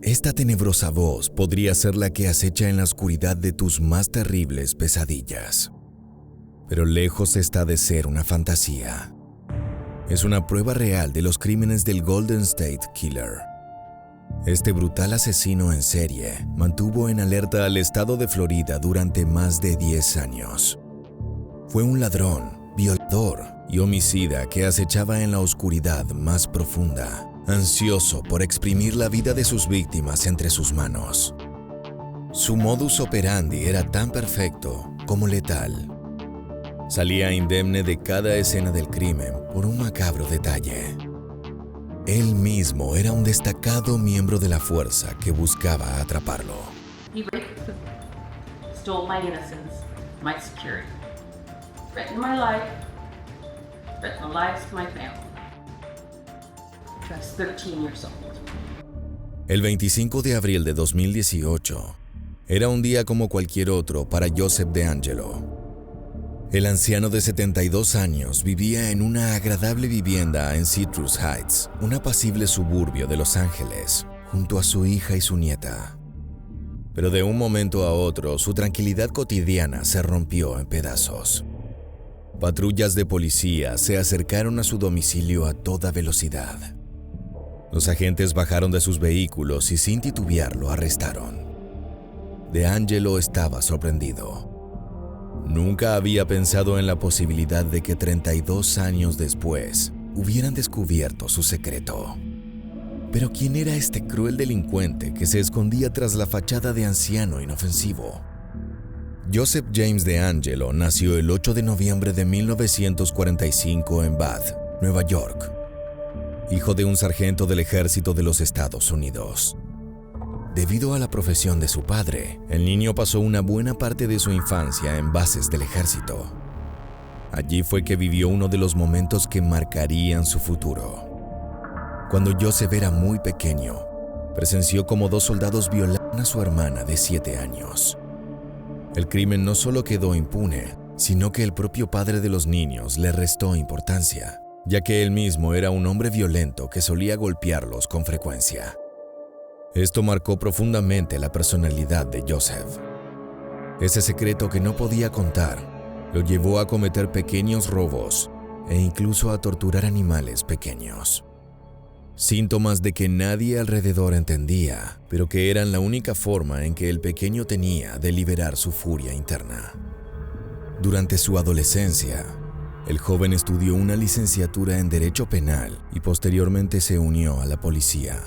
Esta tenebrosa voz podría ser la que acecha en la oscuridad de tus más terribles pesadillas. Pero lejos está de ser una fantasía. Es una prueba real de los crímenes del Golden State Killer. Este brutal asesino en serie mantuvo en alerta al estado de Florida durante más de 10 años. Fue un ladrón, violador y homicida que acechaba en la oscuridad más profunda, ansioso por exprimir la vida de sus víctimas entre sus manos. Su modus operandi era tan perfecto como letal. Salía indemne de cada escena del crimen por un macabro detalle. Él mismo era un destacado miembro de la fuerza que buscaba atraparlo. He raped, stole my innocence, my security, threatened my life, threatened the lives of my family. I was 13 years old. El 25 de abril de 2018 era un día como cualquier otro para Joseph DeAngelo. El anciano de 72 años vivía en una agradable vivienda en Citrus Heights, un apacible suburbio de Los Ángeles, junto a su hija y su nieta. Pero de un momento a otro, su tranquilidad cotidiana se rompió en pedazos. Patrullas de policía se acercaron a su domicilio a toda velocidad. Los agentes bajaron de sus vehículos y sin titubear lo arrestaron. DeAngelo estaba sorprendido. Nunca había pensado en la posibilidad de que 32 años después hubieran descubierto su secreto. Pero ¿quién era este cruel delincuente que se escondía tras la fachada de anciano inofensivo? Joseph James DeAngelo nació el 8 de noviembre de 1945 en Bath, Nueva York, hijo de un sargento del ejército de los Estados Unidos. Debido a la profesión de su padre, el niño pasó una buena parte de su infancia en bases del ejército. Allí fue que vivió uno de los momentos que marcarían su futuro. Cuando Joseph era muy pequeño, presenció cómo 2 soldados violaron a su hermana de 7 años. El crimen no solo quedó impune, sino que el propio padre de los niños le restó importancia, ya que él mismo era un hombre violento que solía golpearlos con frecuencia. Esto marcó profundamente la personalidad de Joseph. Ese secreto que no podía contar lo llevó a cometer pequeños robos e incluso a torturar animales pequeños. Síntomas de que nadie alrededor entendía, pero que eran la única forma en que el pequeño tenía de liberar su furia interna. Durante su adolescencia, el joven estudió una licenciatura en Derecho Penal y posteriormente se unió a la policía.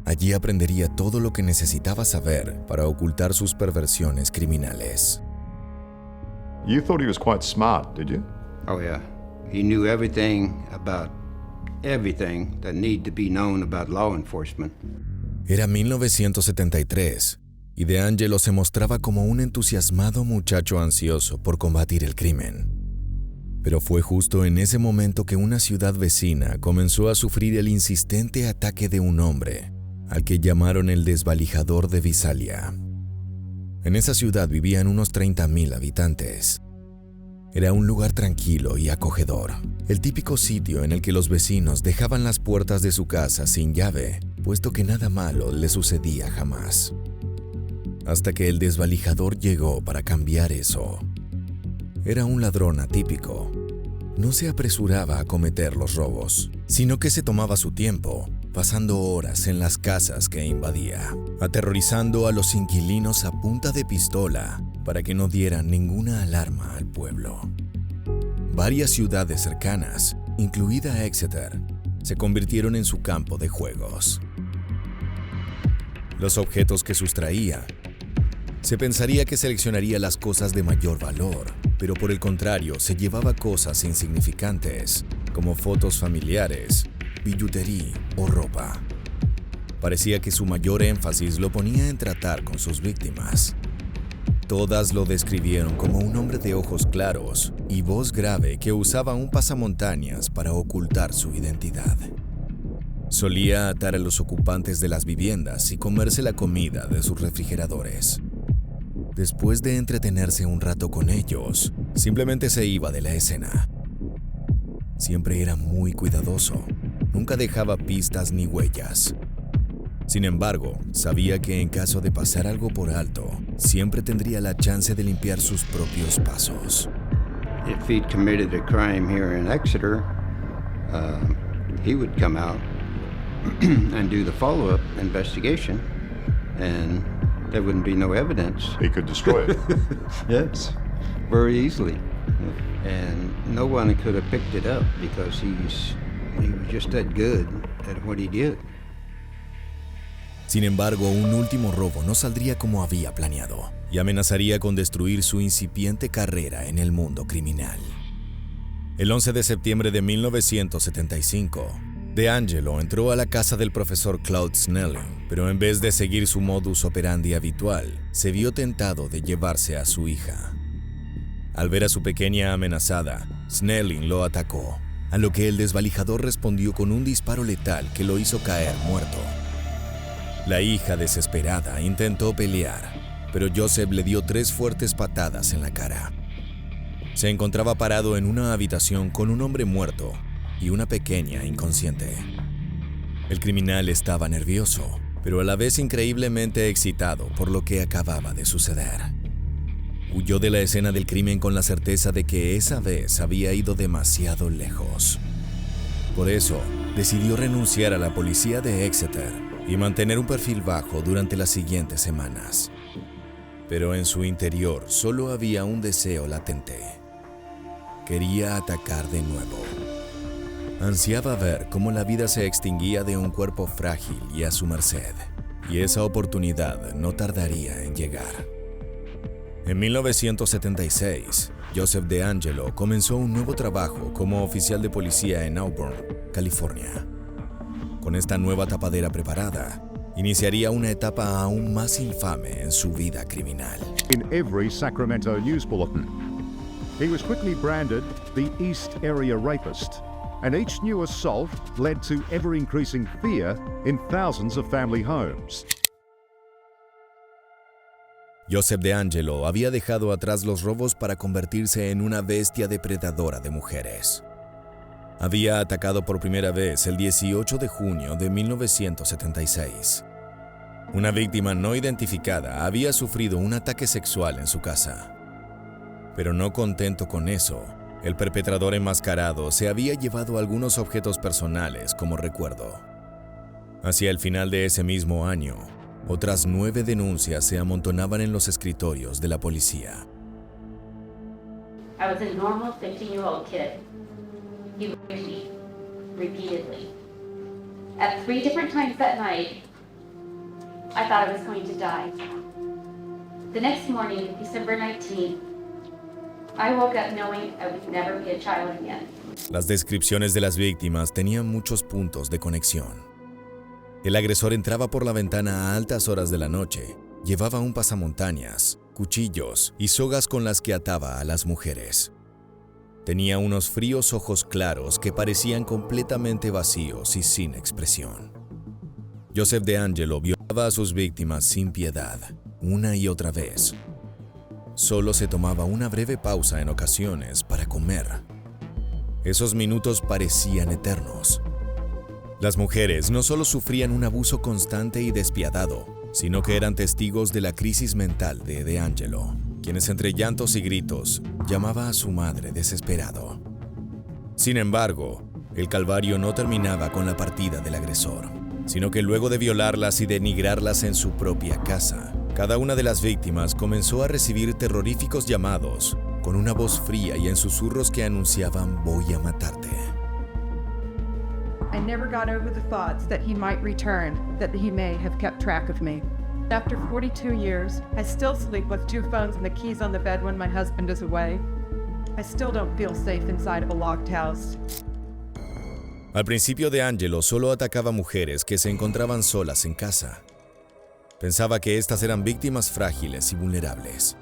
Allí aprendería todo lo que necesitaba saber para ocultar sus perversiones criminales. You thought he was quite smart, did you? Oh yeah, he knew everything that needed to be known about law enforcement. Era 1973 y DeAngelo se mostraba como un entusiasmado muchacho ansioso por combatir el crimen. Pero fue justo en ese momento que una ciudad vecina comenzó a sufrir el insistente ataque de un hombre al que llamaron el desvalijador de Visalia. En esa ciudad vivían unos 30,000 habitantes. Era un lugar tranquilo y acogedor, el típico sitio en el que los vecinos dejaban las puertas de su casa sin llave, puesto que nada malo le sucedía jamás. Hasta que el desvalijador llegó para cambiar eso. Era un ladrón atípico. No se apresuraba a cometer los robos, sino que se tomaba su tiempo, pasando horas en las casas que invadía, aterrorizando a los inquilinos a punta de pistola para que no dieran ninguna alarma al pueblo. Varias ciudades cercanas, incluida Exeter, se convirtieron en su campo de juegos. Los objetos que sustraía, se pensaría que seleccionaría las cosas de mayor valor, pero por el contrario se llevaba cosas insignificantes, como fotos familiares, billutería o ropa. Parecía que su mayor énfasis lo ponía en tratar con sus víctimas. Todas lo describieron como un hombre de ojos claros y voz grave que usaba un pasamontañas para ocultar su identidad. Solía atar a los ocupantes de las viviendas y comerse la comida de sus refrigeradores. Después de entretenerse un rato con ellos, simplemente se iba de la escena. Siempre era muy cuidadoso. Nunca dejaba pistas ni huellas. Sin embargo, sabía que en caso de pasar algo por alto, siempre tendría la chance de limpiar sus propios pasos. If he'd committed a crime here in Exeter, he would come out and do the follow-up investigation, and there wouldn't be no evidence. He could destroy it. Yes, very easily. And no one could have picked it up because he was just that good at what he did. Sin embargo, un último robo no saldría como había planeado y amenazaría con destruir su incipiente carrera en el mundo criminal. El 11 de septiembre de 1975, DeAngelo entró a la casa del profesor Claude Snelling, pero en vez de seguir su modus operandi habitual, se vio tentado de llevarse a su hija. Al ver a su pequeña amenazada, Snelling lo atacó, a lo que el desvalijador respondió con un disparo letal que lo hizo caer muerto. La hija, desesperada, intentó pelear, pero Joseph le dio 3 fuertes patadas en la cara. Se encontraba parado en una habitación con un hombre muerto y una pequeña inconsciente. El criminal estaba nervioso, pero a la vez increíblemente excitado por lo que acababa de suceder. Huyó de la escena del crimen con la certeza de que esa vez había ido demasiado lejos. Por eso, decidió renunciar a la policía de Exeter y mantener un perfil bajo durante las siguientes semanas. Pero en su interior solo había un deseo latente. Quería atacar de nuevo. Ansiaba ver cómo la vida se extinguía de un cuerpo frágil y a su merced, y esa oportunidad no tardaría en llegar. En 1976, Joseph DeAngelo comenzó un nuevo trabajo como oficial de policía en Auburn, California. Con esta nueva tapadera preparada, iniciaría una etapa aún más infame en su vida criminal. In every Sacramento news bulletin, he was quickly branded the East Area Rapist, and each new assault led to ever-increasing fear in thousands of family homes. Joseph DeAngelo había dejado atrás los robos para convertirse en una bestia depredadora de mujeres. Había atacado por primera vez el 18 de junio de 1976. Una víctima no identificada había sufrido un ataque sexual en su casa. Pero no contento con eso, el perpetrador enmascarado se había llevado algunos objetos personales como recuerdo. Hacia el final de ese mismo año, otras 9 denuncias se amontonaban en los escritorios de la policía. I was a normal 15-year-old kid. He raped me repeatedly. At 3 different times that night, I thought I was going to die. The next morning, December 19th, I woke up knowing I would never be a child again. Las descripciones de las víctimas tenían muchos puntos de conexión. El agresor entraba por la ventana a altas horas de la noche, llevaba un pasamontañas, cuchillos y sogas con las que ataba a las mujeres. Tenía unos fríos ojos claros que parecían completamente vacíos y sin expresión. Joseph DeAngelo violaba a sus víctimas sin piedad, una y otra vez. Solo se tomaba una breve pausa en ocasiones para comer. Esos minutos parecían eternos. Las mujeres no solo sufrían un abuso constante y despiadado, sino que eran testigos de la crisis mental de DeAngelo, quienes entre llantos y gritos llamaba a su madre desesperado. Sin embargo, el calvario no terminaba con la partida del agresor, sino que luego de violarlas y denigrarlas en su propia casa, cada una de las víctimas comenzó a recibir terroríficos llamados con una voz fría y en susurros que anunciaban "voy a matarte". I never got over the thoughts that he might return, that he may have kept track of me. After 42 years, I still sleep with 2 phones and the keys on the bed when my husband is away. I still don't feel safe inside of a locked house. Al principio DeAngelo solo atacaba mujeres que se encontraban solas en casa. Pensaba que estas eran víctimas frágiles y vulnerables.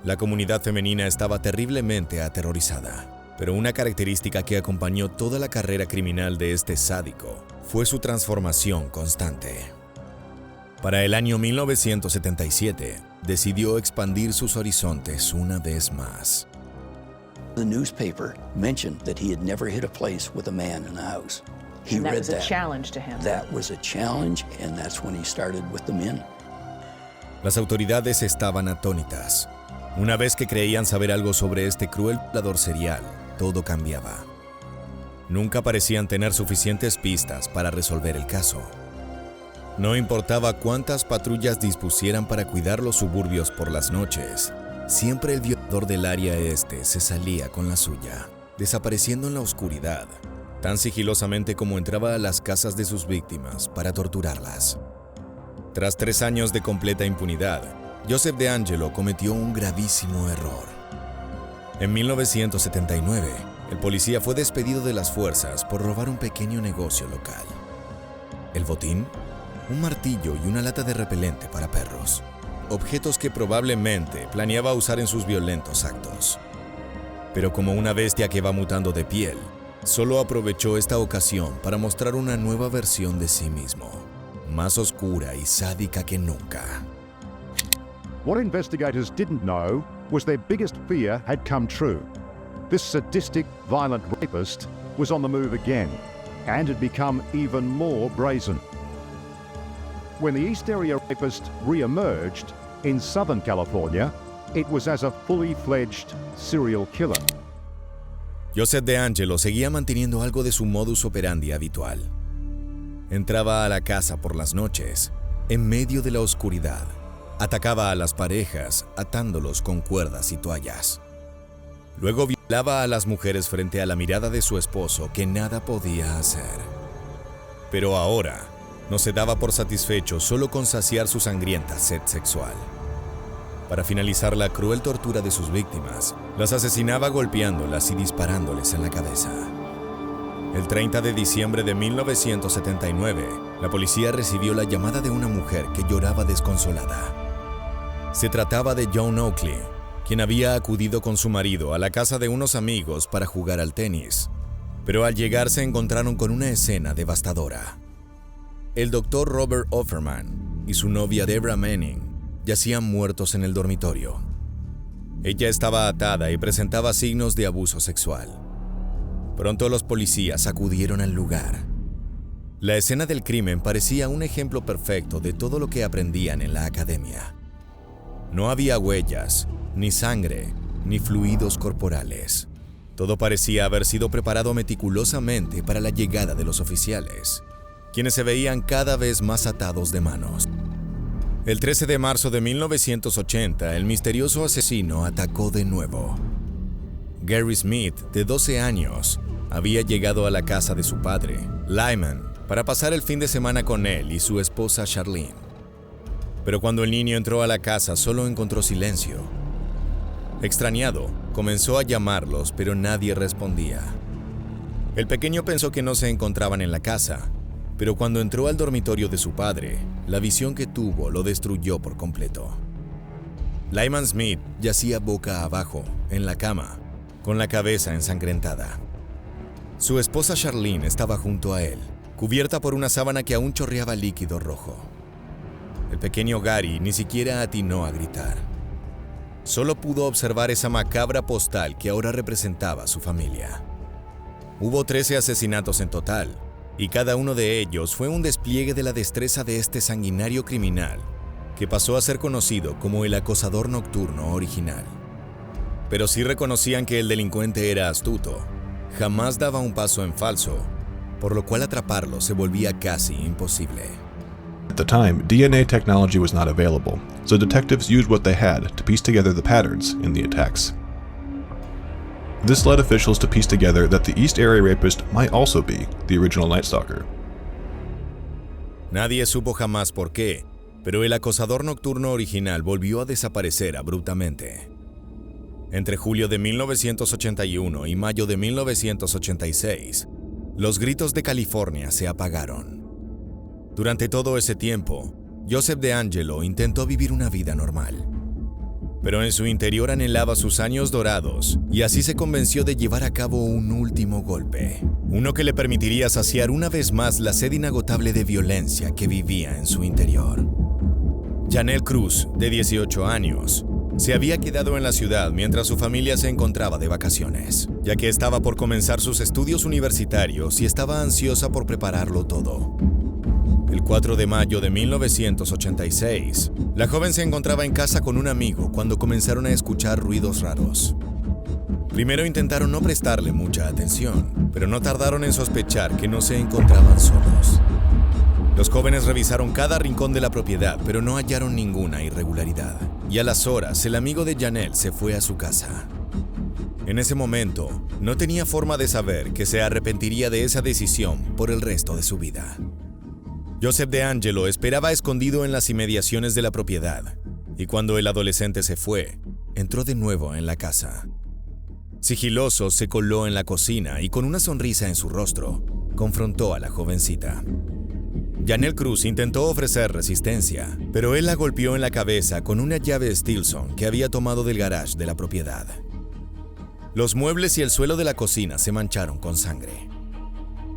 La comunidad femenina estaba terriblemente aterrorizada. Pero una característica que acompañó toda la carrera criminal de este sádico fue su transformación constante. Para el año 1977, decidió expandir sus horizontes una vez más. The newspaper mentioned that he had never hit a place with a man in the house. He And that read was a that. challenge to him. That was a challenge, and that's when he started with the men. Las autoridades estaban atónitas. Una vez que creían saber algo sobre este cruel violador serial, todo cambiaba. Nunca parecían tener suficientes pistas para resolver el caso. No importaba cuántas patrullas dispusieran para cuidar los suburbios por las noches, siempre el violador del área este se salía con la suya, desapareciendo en la oscuridad, tan sigilosamente como entraba a las casas de sus víctimas para torturarlas. Tras 3 años de completa impunidad, Joseph DeAngelo cometió un gravísimo error. En 1979, el policía fue despedido de las fuerzas por robar un pequeño negocio local. El botín, un martillo y una lata de repelente para perros, objetos que probablemente planeaba usar en sus violentos actos. Pero como una bestia que va mutando de piel, solo aprovechó esta ocasión para mostrar una nueva versión de sí mismo, más oscura y sádica que nunca. What investigators didn't know was their biggest fear had come true. This sadistic, violent rapist was on the move again and had become even more brazen. When the East Area Rapist re-emerged in Southern California, it was as a fully fledged serial killer. Joseph DeAngelo seguía manteniendo algo de su modus operandi habitual. Entraba a la casa por las noches, en medio de la oscuridad. Atacaba a las parejas, atándolos con cuerdas y toallas. Luego violaba a las mujeres frente a la mirada de su esposo, que nada podía hacer. Pero ahora, no se daba por satisfecho solo con saciar su sangrienta sed sexual. Para finalizar la cruel tortura de sus víctimas, las asesinaba golpeándolas y disparándoles en la cabeza. El 30 de diciembre de 1979, la policía recibió la llamada de una mujer que lloraba desconsolada. Se trataba de Joan Oakley, quien había acudido con su marido a la casa de unos amigos para jugar al tenis, pero al llegar se encontraron con una escena devastadora. El doctor Robert Offerman y su novia Deborah Manning yacían muertos en el dormitorio. Ella estaba atada y presentaba signos de abuso sexual. Pronto los policías acudieron al lugar. La escena del crimen parecía un ejemplo perfecto de todo lo que aprendían en la academia. No había huellas, ni sangre, ni fluidos corporales. Todo parecía haber sido preparado meticulosamente para la llegada de los oficiales, quienes se veían cada vez más atados de manos. El 13 de marzo de 1980, el misterioso asesino atacó de nuevo. Gary Smith, de 12 años, había llegado a la casa de su padre, Lyman, para pasar el fin de semana con él y su esposa Charlene. Pero cuando el niño entró a la casa, solo encontró silencio. Extrañado, comenzó a llamarlos, pero nadie respondía. El pequeño pensó que no se encontraban en la casa, pero cuando entró al dormitorio de su padre, la visión que tuvo lo destruyó por completo. Lyman Smith yacía boca abajo, en la cama, con la cabeza ensangrentada. Su esposa Charlene estaba junto a él, cubierta por una sábana que aún chorreaba líquido rojo. El pequeño Gary ni siquiera atinó a gritar. Solo pudo observar esa macabra postal que ahora representaba a su familia. Hubo 13 asesinatos en total, y cada uno de ellos fue un despliegue de la destreza de este sanguinario criminal, que pasó a ser conocido como el acosador nocturno original. Pero sí reconocían que el delincuente era astuto, jamás daba un paso en falso, por lo cual atraparlo se volvía casi imposible. At the time, DNA technology was not available, so detectives used what they had to piece together the patterns in the attacks. This led officials to piece together that the East Area Rapist might also be the original Night Stalker. Nadie supo jamás por qué, pero el acosador nocturno original volvió a desaparecer abruptamente. Entre julio de 1981 y mayo de 1986, los gritos de California se apagaron. Durante todo ese tiempo, Joseph DeAngelo intentó vivir una vida normal. Pero en su interior anhelaba sus años dorados y así se convenció de llevar a cabo un último golpe. Uno que le permitiría saciar una vez más la sed inagotable de violencia que vivía en su interior. Janelle Cruz, de 18 años, Se había quedado en la ciudad mientras su familia se encontraba de vacaciones, ya que estaba por comenzar sus estudios universitarios y estaba ansiosa por prepararlo todo. El 4 de mayo de 1986, la joven se encontraba en casa con un amigo cuando comenzaron a escuchar ruidos raros. Primero intentaron no prestarle mucha atención, pero no tardaron en sospechar que no se encontraban solos. Los jóvenes revisaron cada rincón de la propiedad, pero no hallaron ninguna irregularidad. Y a las horas, el amigo de Janelle se fue a su casa. En ese momento, no tenía forma de saber que se arrepentiría de esa decisión por el resto de su vida. Joseph DeAngelo esperaba escondido en las inmediaciones de la propiedad, y cuando el adolescente se fue, entró de nuevo en la casa. Sigiloso, se coló en la cocina y con una sonrisa en su rostro, confrontó a la jovencita. Janelle Cruz intentó ofrecer resistencia, pero él la golpeó en la cabeza con una llave Stilson que había tomado del garage de la propiedad. Los muebles y el suelo de la cocina se mancharon con sangre.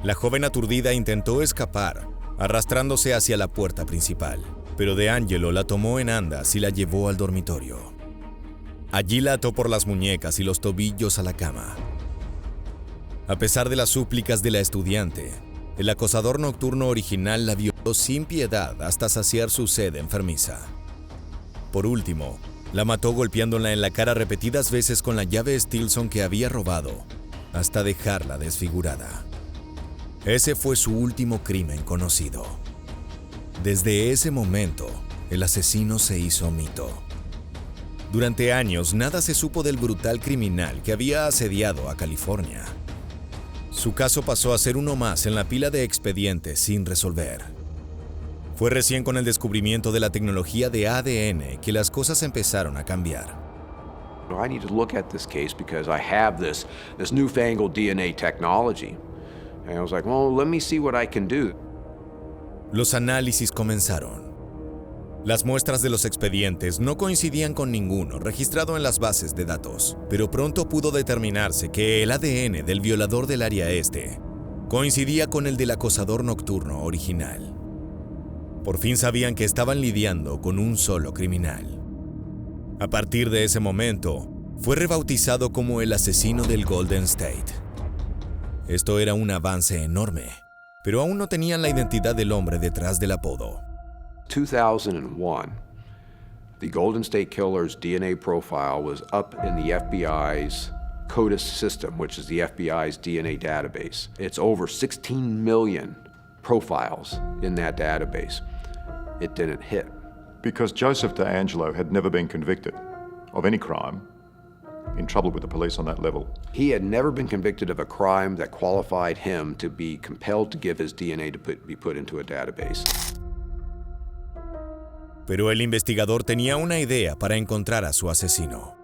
La joven aturdida intentó escapar, arrastrándose hacia la puerta principal, pero DeAngelo la tomó en andas y la llevó al dormitorio. Allí la ató por las muñecas y los tobillos a la cama. A pesar de las súplicas de la estudiante, el acosador nocturno original la violó sin piedad hasta saciar su sed enfermiza. Por último, la mató golpeándola en la cara repetidas veces con la llave Stilson que había robado, hasta dejarla desfigurada. Ese fue su último crimen conocido. Desde ese momento, el asesino se hizo mito. Durante años, nada se supo del brutal criminal que había asediado a California. Su caso pasó a ser uno más en la pila de expedientes sin resolver. Fue recién con el descubrimiento de la tecnología de ADN que las cosas empezaron a cambiar. I need to look at this case because I have this newfangled DNA technology. And I was like, well, let me see what I can do. Los análisis comenzaron. Las muestras de los expedientes no coincidían con ninguno registrado en las bases de datos, pero pronto pudo determinarse que el ADN del violador del área este coincidía con el del acosador nocturno original. Por fin sabían que estaban lidiando con un solo criminal. A partir de ese momento, fue rebautizado como el asesino del Golden State. Esto era un avance enorme, pero aún no tenían la identidad del hombre detrás del apodo. 2001, the Golden State Killer's DNA profile was up in the FBI's CODIS system, which is the FBI's DNA database. It's over 16 million profiles in that database. It didn't hit. Because Joseph DeAngelo had never been convicted of any crime, in trouble with the police on that level. He had never been convicted of a crime that qualified him to be compelled to give his DNA to be put into a database. Pero el investigador tenía una idea para encontrar a su asesino.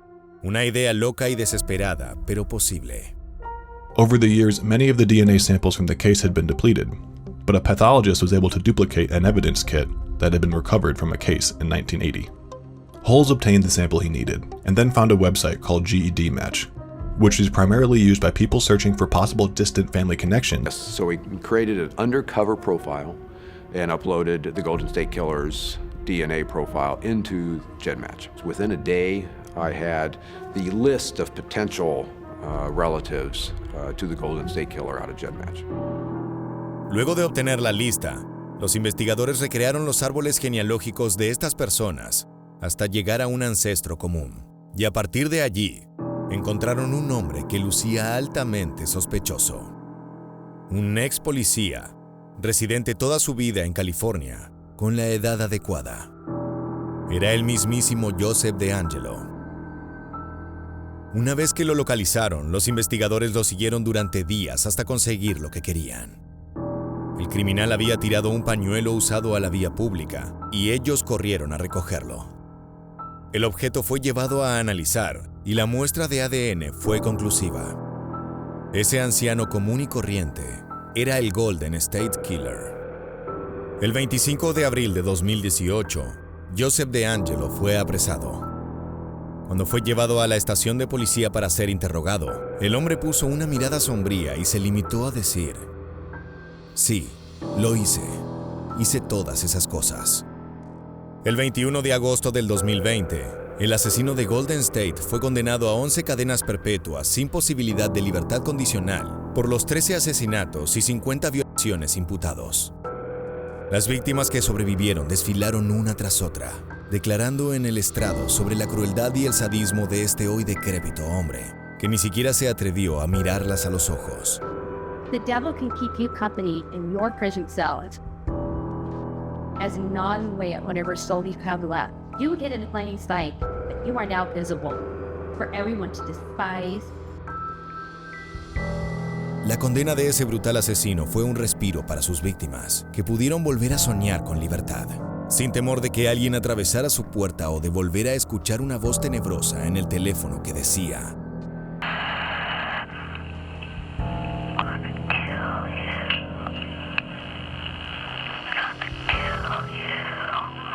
Una idea loca y desesperada, pero posible. Over the years, many of the DNA samples from the case had been depleted, but a pathologist was able to duplicate an evidence kit that had been recovered from a case in 1980. Holmes obtained the sample he needed, and then found a website called GED Match, which is primarily used by people searching for possible distant family connections. So we created an undercover profile and uploaded the Golden State Killer's DNA profile into GEDmatch. Within a day, I had the list of potential relatives to the Golden State Killer out of GEDmatch. Luego de obtener la lista, los investigadores recrearon los árboles genealógicos de estas personas hasta llegar a un ancestro común. Y a partir de allí, encontraron un hombre que lucía altamente sospechoso. Un ex policía, residente toda su vida en California, con la edad adecuada. Era el mismísimo Joseph DeAngelo. Una vez que lo localizaron, los investigadores lo siguieron durante días hasta conseguir lo que querían. El criminal había tirado un pañuelo usado a la vía pública y ellos corrieron a recogerlo. El objeto fue llevado a analizar y la muestra de ADN fue conclusiva. Ese anciano común y corriente era el Golden State Killer. El 25 de abril de 2018, Joseph DeAngelo fue apresado. Cuando fue llevado a la estación de policía para ser interrogado, el hombre puso una mirada sombría y se limitó a decir: "Sí, lo hice. Hice todas esas cosas". El 21 de agosto del 2020, El asesino de Golden State fue condenado a 11 cadenas perpetuas sin posibilidad de libertad condicional por los 13 asesinatos y 50 violaciones imputados. Las víctimas que sobrevivieron desfilaron una tras otra, declarando en el estrado sobre la crueldad y el sadismo de este hoy decrépito hombre, que ni siquiera se atrevió a mirarlas a los ojos. The devil can keep you company in your prison cells as a non-way at whatever soul you have left. You hid in plain sight, but you are now visible for everyone to despise. La condena de ese brutal asesino fue un respiro para sus víctimas, que pudieron volver a soñar con libertad, sin temor de que alguien atravesara su puerta o de volver a escuchar una voz tenebrosa en el teléfono que decía: